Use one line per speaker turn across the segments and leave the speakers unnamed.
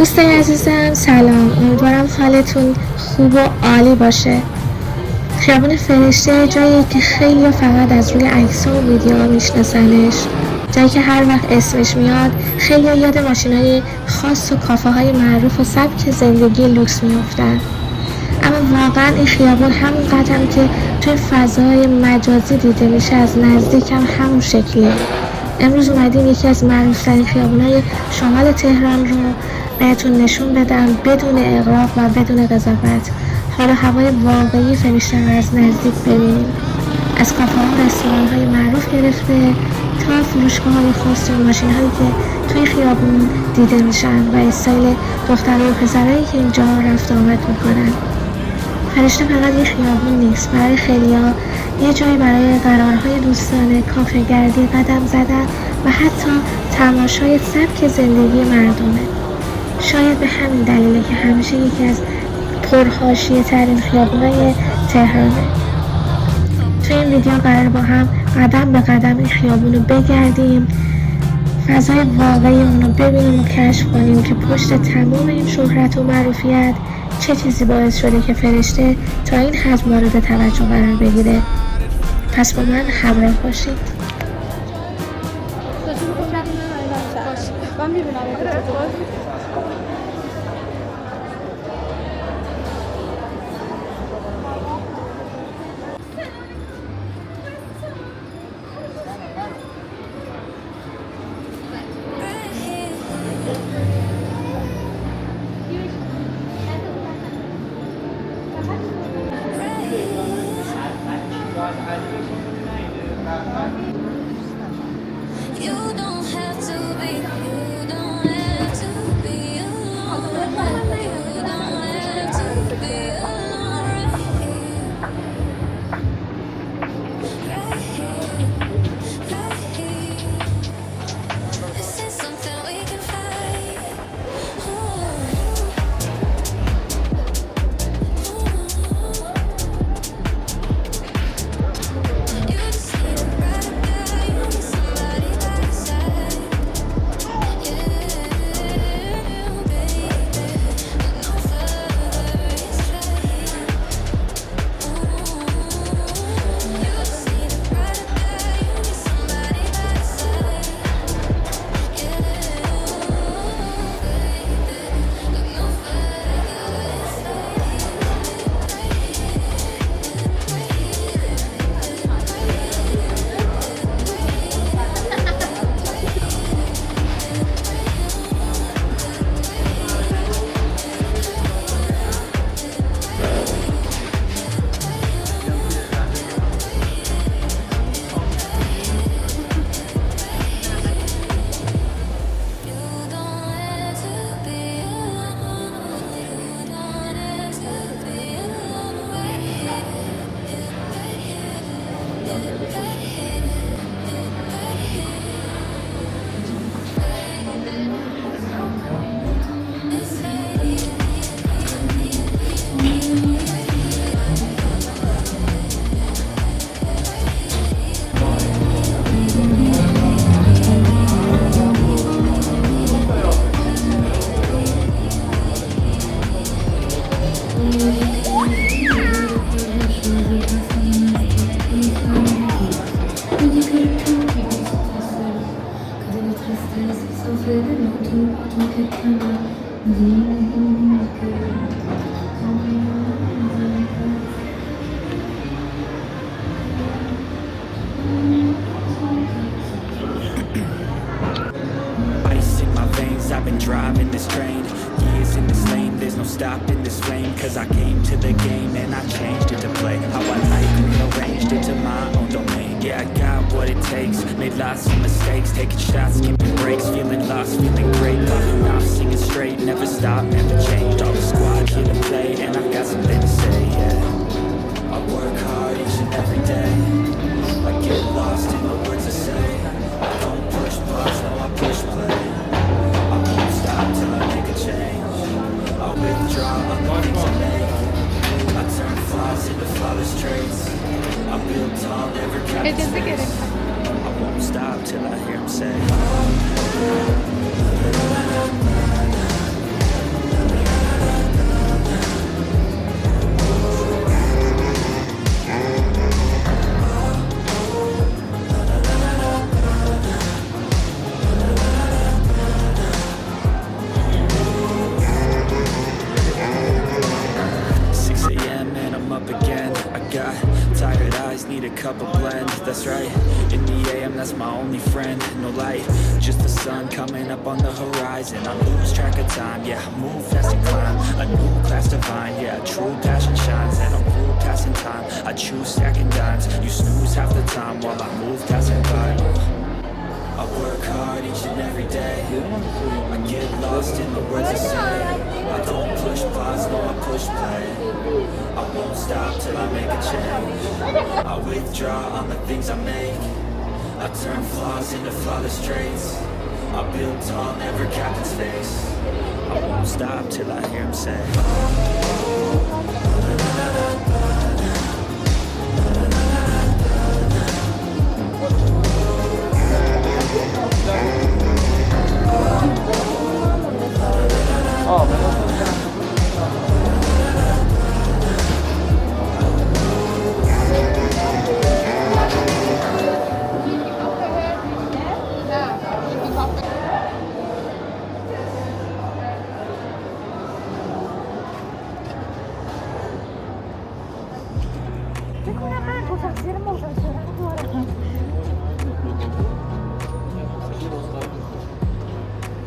دوستای عزیزم سلام، امیدوارم حالتون خوب و عالی باشه. خیابون فرشته جایی که خیلی فقط از روی عکس‌ها و ویدیوها میشناسنش، جایی که هر وقت اسمش میاد خیلی یاد ماشینای خاص و کافه های معروف و سبک زندگی لوکس میافتن. اما واقعا این خیابون همون قدم که توی فضای مجازی دیده میشه از نزدیک هم همون شکلیه. امروز اومدیم یکی از معروفترین خیابونای شمال تهران رو بهتون نشون بدم بدون اغراق و بدون قضاوت. حالا هوای واقعی فرشته رو از نزدیک ببینیم. از کافه ها و رستوران های معروف گرفته تا فروشگاه های خاص و ماشین هایی که توی خیابون دیده میشن و استایل دخترها و پسرهایی که اینجا رفت آمد میکنن. فرشته فقط یه خیابون نیست، برای خیلیا یه جایی برای قرارهای دوستانه، کافه گردی، قدم زدن و حتی تماشای سبک زندگی مردمه. شاید به همین دلیله که همیشه یکی از پرحاشیه ترین خیابونای تهرانه. توی این ویدیو قرار با هم قدم به قدم این خیابون رو بگردیم، فضای واقعی اون رو ببینیم و کشف کنیم که پشت تمام این شهرت و معروفیت چه چیزی باعث شده که فرشته تا این حد مورد توجه قرار بگیره. پس با من همراه باشید.
I've been driving this train, years in this lane, there's no stopping this flame. Cause I came to the game and I changed it to play how I like, rearranged it to my own domain. Yeah, I got what it takes, made lots of mistakes, taking shots, skipping breaks, feeling lost, feeling great, popping off, singing straight, never stop, never change. All the squad here to play and I've got something to say, yeah. I work hard each and every day, I get lost in the words I say. I don't push pause, no I push play. Till I make a change, I withdraw on the things I make. I turn flaws into flawless traits. I build tall, never captivate. I won't stop till I hear him say lose track of time, yeah, I move fast and climb a new class divine, yeah, a true passion shines. And I'm cool passing time, I choose stacking dimes. You snooze half the time while I move passing by. I work hard each and every day. I get lost in the words I say. I don't push pause, no, I push play. I won't stop till I make a change. I withdraw on the things I make. I turn flaws into flawless traits. I build tall, never cap in space. I won't stop till I hear him say,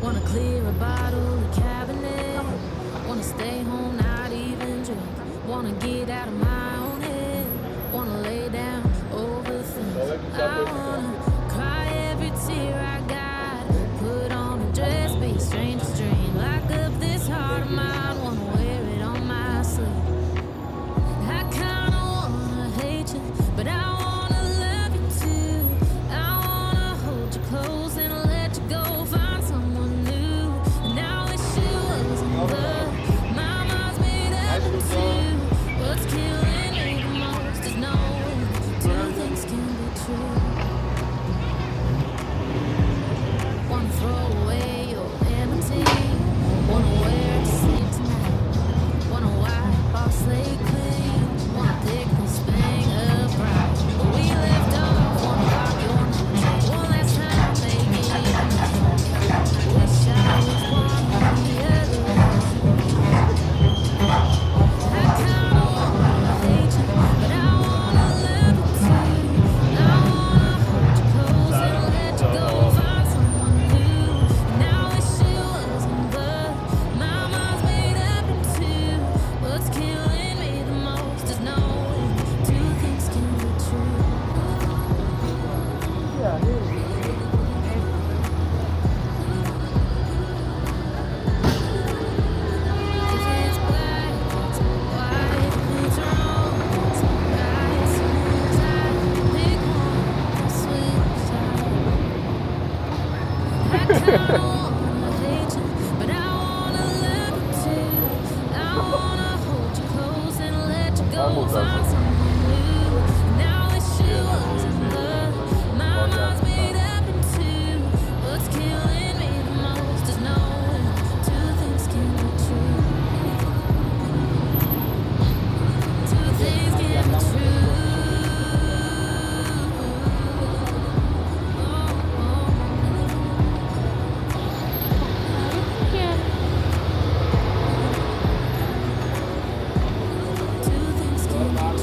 Wanna clear a bottle of Cabernet. Wanna stay home, not even drink. Wanna get out of my own head. Wanna lay down, overthink. I wanna cry every tear I got. Put on a dress, be a stranger's dream. Lock up this heart of mine, wanna wear it on my sleeve. I kinda wanna hate you, but I wanna love you too. I wanna hold you close and let you go. Find someone new. And I wish you wasn't love. My mind's made up of two. What's killing me the most is knowing two things can be true. Wanna throw away your vanity. Wanna wear it to sleep tonight. Wanna wipe our slate clean. Wanna pick this thing up right where we left off. Wanna rock your night one last time, maybe even more. Wish I was one of the others. I kinda wanna hate you, but I wanna love you too. I wanna hold you close and let you go. Find someone new. And I wish you wasn't love. My mind's made up of two. What's killing me the most is knowing two things can be true. If it's black, it's white. If it's wrong, it's right. Soon as I pick one, I switch sides. I kinda wanna hate you, but I wanna love you too. I wanna hold you close and let you go. Find someone new. And I wish you wasn't love. My mind's made up in two. What's killing me the most is knowing two things can be true. Two things can be true. Two things can be true.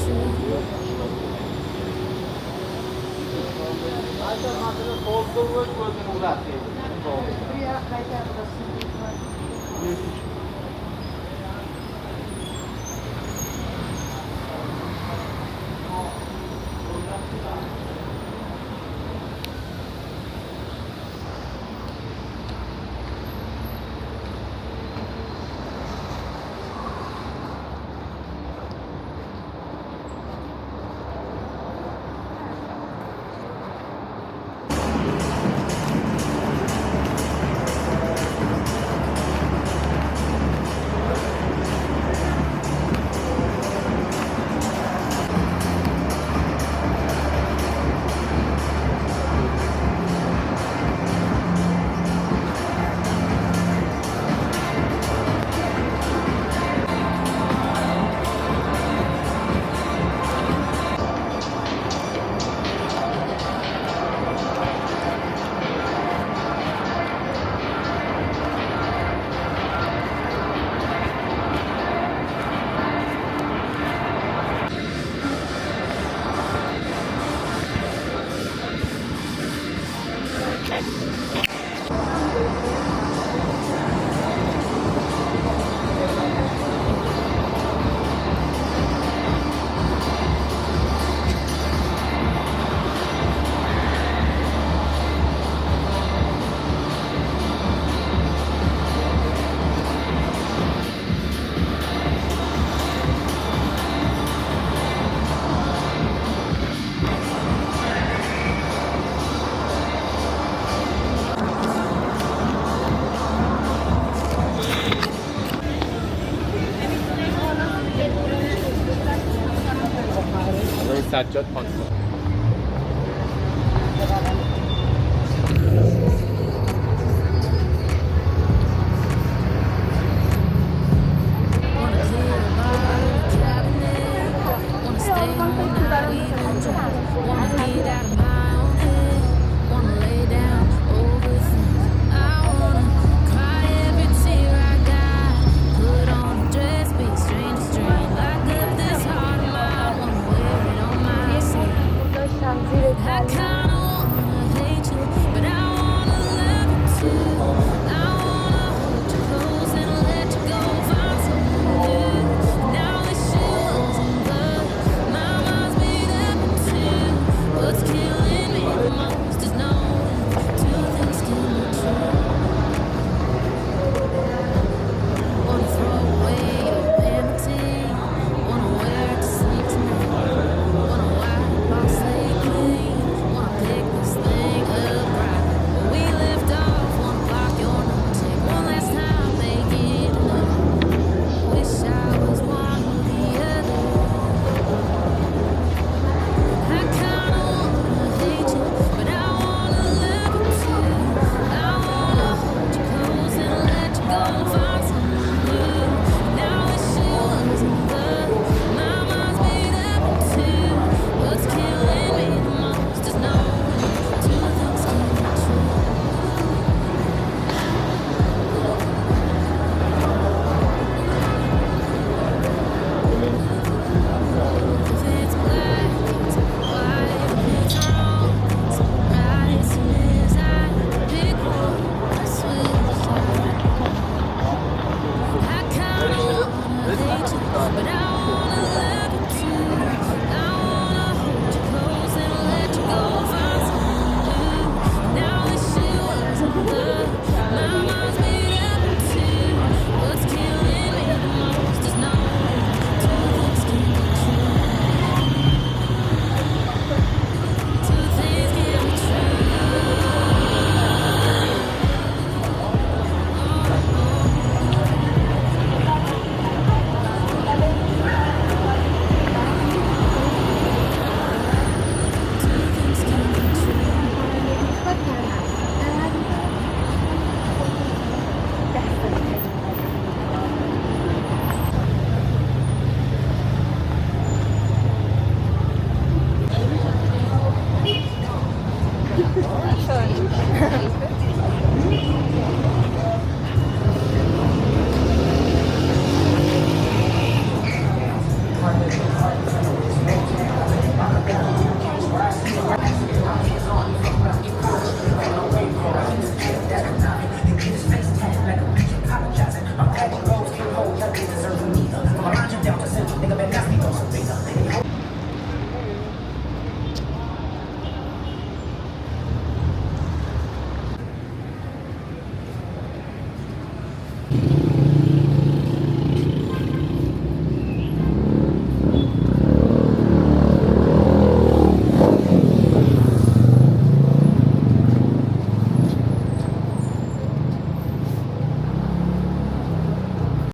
سجاد پانسون.